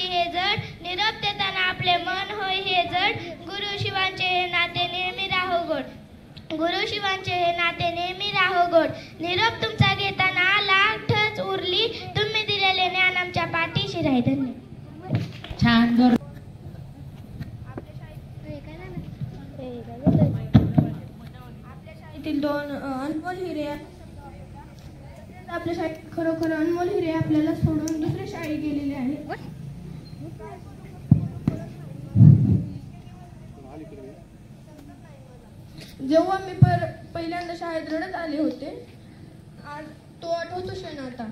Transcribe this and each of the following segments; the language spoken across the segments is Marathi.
हे जड, निरोप देताना आपले मन होय हे जड, गुरु शिवांचे हे नाते नेहमी राहो गोड, गुरु शिवांचे हे नाते नेहमी राहो गोड, निरोप तुमचा घेताना लाख ठस उरली, तुम्ही दिलेले ज्ञान आमच्या पाठीशी राही. धन्यवाद. छान. दोन अनमोल हिरे आपल्या शाळेत खरोखर अनमोल हिरे आपल्याला सोडून दुसऱ्या शाळेत गेलेले आहेत. जेव्हा मी पहिल्यांदा शाळेत रडत आले होते, आज तो आठवतो क्षण. आता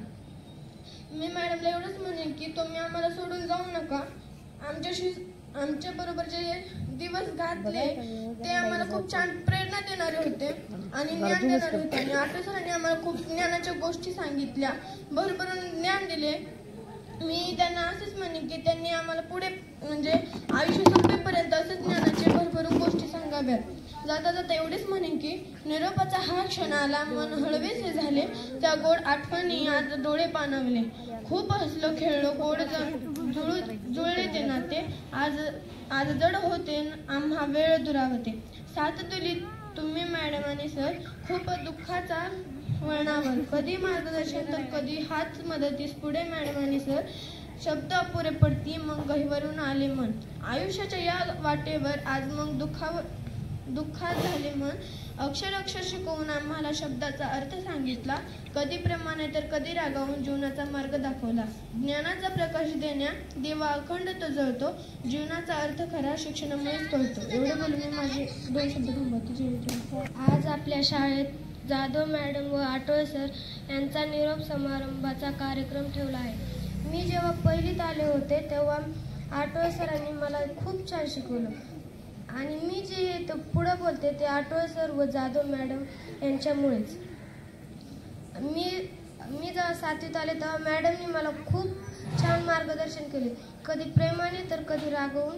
मी मॅडमला एवढंच म्हणेन की तुम्ही आम्हाला सोडून जाऊ नका. आमच्या बरोबर जे दिवस घातले ते आम्हाला खूप छान प्रेरणा देणारे होते आणि ज्ञान देणारे होते. आणि आठवे सरांनी आम्हाला खूप ज्ञानाच्या गोष्टी सांगितल्या, भरभरून ज्ञान दिले. मी त्यांना असेच म्हणेन की त्यांनी आम्हाला पुढे म्हणजे आयुष्य संपेपर्यंत असेच ज्ञानाचे भरभरून गोष्टी सांगाव्यात. जाता जाता एवढेच म्हणेन की निरोपाचा हा क्षण आला, मन हळवेसे झाले, त्या गोड आठवणी आज डोळे पाणवले. खूप हसलो खेळलो, गोड जुळले ते नाते, आज जड होते आम्हा वेळ दुरावते. साथ दिली तुम्ही मॅडम आणि सर, खूप दुःखाचा वळणावर, कधी मार्गदर्शन तर कधी हात मदतीस. पुढे मॅडम आणि सर, शब्द अपुरे पडती मग गहिवरून आले मन. आयुष्याच्या या वाटेवर आज मग दुःखात झाले मन. अक्षर अक्षर शिकवून आम्हाला शब्दाचा अर्थ सांगितला, कधी प्रेमाने तर कधी रागावून जीवनाचा मार्ग दाखवला. ज्ञानाचा प्रकाश देण्या दिवा अखंड तो जळतो, जीवनाचा अर्थ खरा शिक्षणामुळेच कळतो. एवढे बोलून मी माझे 2 शब्द थांबवते. आज आपल्या शाळेत जाधव मॅडम व आठवले सर यांचा निरोप समारंभाचा कार्यक्रम ठेवला आहे. मी जेव्हा पहिलीत आले होते तेव्हा आठवले सरांनी मला खूप छान शिकवलं आणि मी जे पुढे बोलते ते आठवले सर व जाधव मॅडम यांच्यामुळेच. मी जेव्हा 7वीत आले तेव्हा मॅडमनी मला खूप छान मार्गदर्शन केले, कधी प्रेमाने तर कधी रागवून.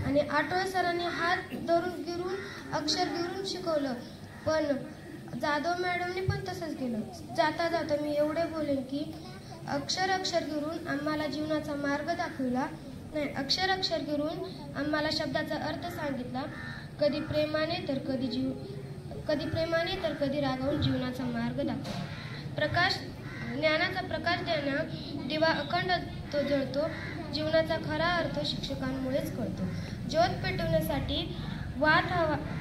आणि आठवले सरांनी हात धरून गिरून अक्षर गिरून शिकवलं, पण जाधव मॅडमनी पण तसंच केलं. जाता जाता मी एवढे बोलेन की अक्षर अक्षर गिरून आम्हाला जीवनाचा मार्ग दाखवला, नाही अक्षर अक्षर गिरून आम्हाला शब्दाचा अर्थ सांगितला, कधी प्रेमाने तर कधी रागावून जीवनाचा मार्ग दाखवला. ज्ञानाचा प्रकाश देण्या दिवा अखंड तो जळतो, जीवनाचा खरा अर्थ शिक्षकांमुळेच कळतो. ज्योत पेटवण्यासाठी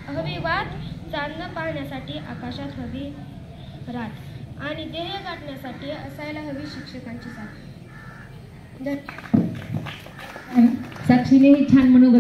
हवी वाट, चांदणं पाहण्यासाठी आकाशात हवी रात, आणि ध्येय गाठण्यासाठी असायला हवी शिक्षकांची साथ. साक्षीने छान म्हणून